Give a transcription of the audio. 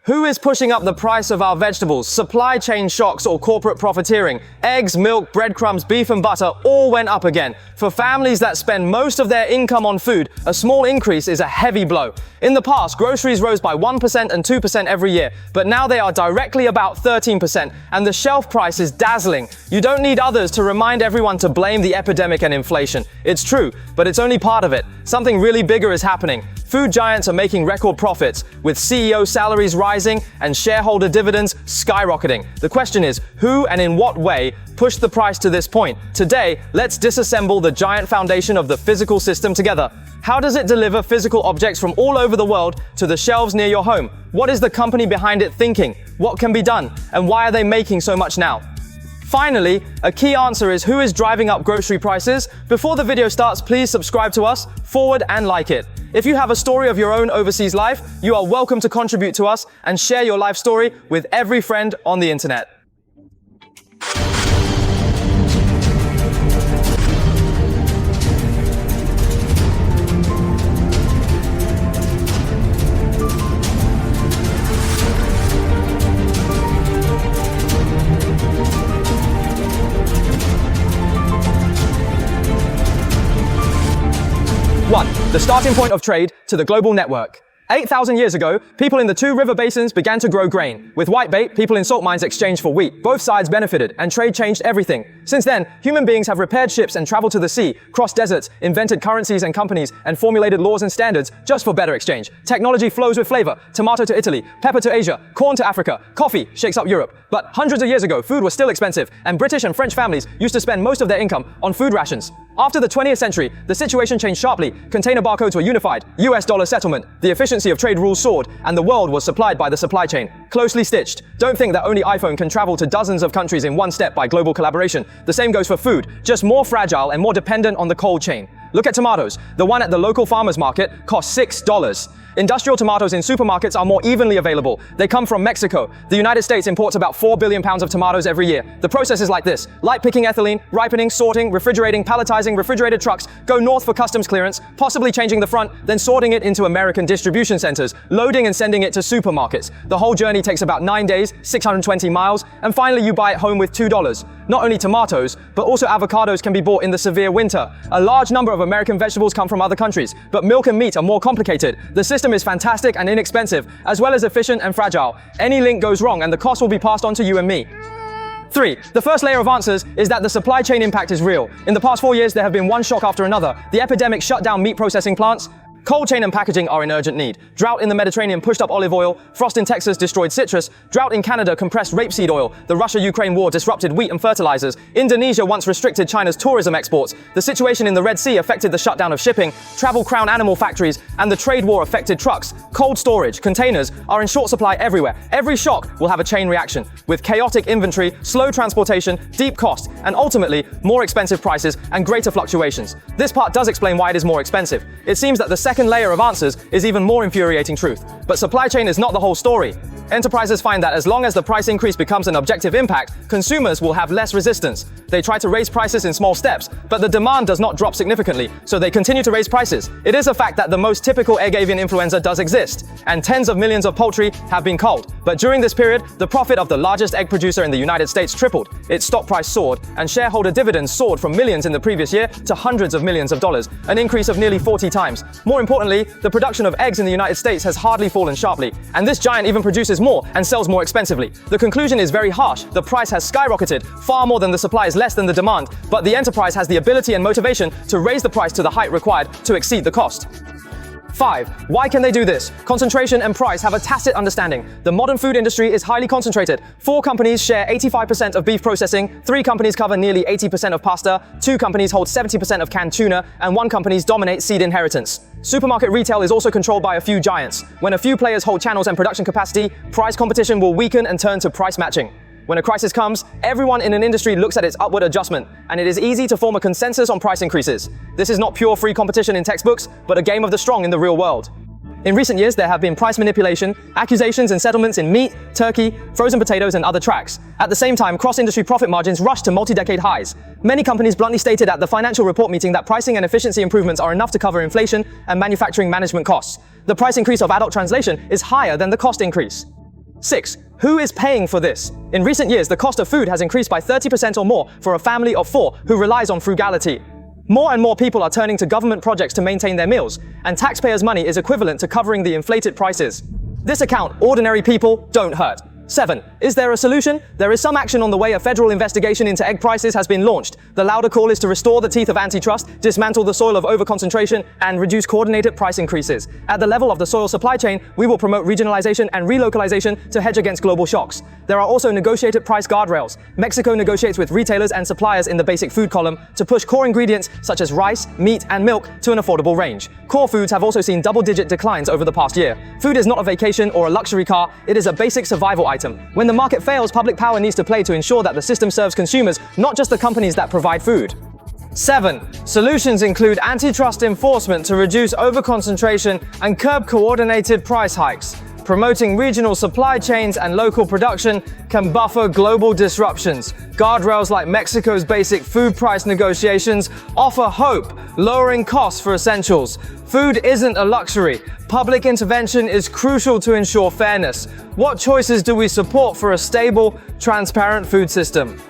Who is pushing up the price of our vegetables? Supply chain shocks or corporate profiteering? Eggs, milk, breadcrumbs, beef and butter all went up again. For families that spend most of their income on food, a small increase is a heavy blow. In the past, groceries rose by 1% and 2% every year, but now they are directly about 13%, and the shelf price is dazzling. You don't need others to remind everyone to blame the epidemic and inflation. It's true, but it's only part of it. Something really bigger is happening. Food giants are making record profits, with CEO salaries rising and shareholder dividends skyrocketing. The question is, who and in what way pushed the price to this point? Today, let's disassemble the giant foundation of the physical system together. How does it deliver physical objects from all over the world to the shelves near your home? What is the company behind it thinking? What can be done? And why are they making so much now? Finally, a key answer is who is driving up grocery prices. Before the video starts, please subscribe to us, forward and like it. If you have a story of your own overseas life, you are welcome to contribute to us and share your life story with every friend on the internet. One, the starting point of trade to the global network. 8,000 years ago, people in the two river basins began to grow grain. With whitebait, people in salt mines exchanged for wheat. Both sides benefited, and trade changed everything. Since then, human beings have repaired ships and traveled to the sea, crossed deserts, invented currencies and companies, and formulated laws and standards just for better exchange. Technology flows with flavor. Tomato to Italy, pepper to Asia, corn to Africa, coffee shakes up Europe. But hundreds of years ago, food was still expensive, and British and French families used to spend most of their income on food rations. After the 20th century, the situation changed sharply. Container barcodes were unified, US dollar settlement, the efficiency of trade rules soared, and the world was supplied by the supply chain, closely stitched. Don't think that only iPhone can travel to dozens of countries in one step by global collaboration. The same goes for food, just more fragile and more dependent on the cold chain. Look at tomatoes. The one at the local farmer's market costs $6. Industrial tomatoes in supermarkets are more evenly available. They come from Mexico. The United States imports about 4 billion pounds of tomatoes every year. The process is like this. Light picking ethylene, ripening, sorting, refrigerating, palletizing, refrigerated trucks go north for customs clearance, possibly changing the front, then sorting it into American distribution centers, loading and sending it to supermarkets. The whole journey takes about 9 days, 620 miles, and finally you buy it home with $2. Not only tomatoes, but also avocados can be bought in the severe winter. A large number of American vegetables come from other countries, but milk and meat are more complicated. The system is fantastic and inexpensive, as well as efficient and fragile. Any link goes wrong and the cost will be passed on to you and me. 3. The first layer of answers is that the supply chain impact is real. In the past 4 years, there have been one shock after another. The epidemic shut down meat processing plants. Cold chain and packaging are in urgent need. Drought in the Mediterranean pushed up olive oil. Frost in Texas destroyed citrus. Drought in Canada compressed rapeseed oil. The Russia-Ukraine war disrupted wheat and fertilizers. Indonesia once restricted China's tourism exports. The situation in the Red Sea affected the shutdown of shipping. Travel crown animal factories, and the trade war affected trucks. Cold storage, containers are in short supply everywhere. Every shock will have a chain reaction, with chaotic inventory, slow transportation, deep cost, and ultimately more expensive prices and greater fluctuations. This part does explain why it is more expensive. It seems that the second layer of answers is even more infuriating truth. But supply chain is not the whole story. Enterprises find that as long as the price increase becomes an objective impact, consumers will have less resistance. They try to raise prices in small steps, but the demand does not drop significantly, so they continue to raise prices. It is a fact that the most typical egg avian influenza does exist, and tens of millions of poultry have been culled. But during this period, the profit of the largest egg producer in the United States tripled. Its stock price soared, and shareholder dividends soared from millions in the previous year to hundreds of millions of dollars, an increase of nearly 40 times. More importantly, the production of eggs in the United States has hardly fallen sharply, and this giant even produces more and sells more expensively. The conclusion is very harsh. The price has skyrocketed, far more than the supply is less than the demand, but the enterprise has the ability and motivation to raise the price to the height required to exceed the cost. 5. Why can they do this? Concentration and price have a tacit understanding. The modern food industry is highly concentrated. 4 companies share 85% of beef processing, 3 companies cover nearly 80% of pasta, 2 companies hold 70% of canned tuna, and 1 company dominates seed inheritance. Supermarket retail is also controlled by a few giants. When a few players hold channels and production capacity, price competition will weaken and turn to price matching. When a crisis comes, everyone in an industry looks at its upward adjustment, and it is easy to form a consensus on price increases. This is not pure free competition in textbooks, but a game of the strong in the real world. In recent years, there have been price manipulation, accusations and settlements in meat, turkey, frozen potatoes, and other tracks. At the same time, cross-industry profit margins rushed to multi-decade highs. Many companies bluntly stated at the financial report meeting that pricing and efficiency improvements are enough to cover inflation and manufacturing management costs. The price increase of adult translation is higher than the cost increase. 6. Who is paying for this? In recent years, the cost of food has increased by 30% or more for a family of 4 who relies on frugality. More and more people are turning to government projects to maintain their meals, and taxpayers' money is equivalent to covering the inflated prices. This account, ordinary people don't hurt. 7. Is there a solution? There is some action on the way. A federal investigation into egg prices has been launched. The louder call is to restore the teeth of antitrust, dismantle the soil of overconcentration, and reduce coordinated price increases. At the level of the soil supply chain, we will promote regionalization and relocalization to hedge against global shocks. There are also negotiated price guardrails. Mexico negotiates with retailers and suppliers in the basic food column to push core ingredients such as rice, meat, and milk to an affordable range. Core foods have also seen double-digit declines over the past year. Food is not a vacation or a luxury car, it is a basic survival item. When the market fails, public power needs to play to ensure that the system serves consumers, not just the companies that provide food. 7. Solutions include antitrust enforcement to reduce overconcentration and curb coordinated price hikes. Promoting regional supply chains and local production can buffer global disruptions. Guardrails like Mexico's basic food price negotiations offer hope, lowering costs for essentials. Food isn't a luxury. Public intervention is crucial to ensure fairness. What choices do we support for a stable, transparent food system?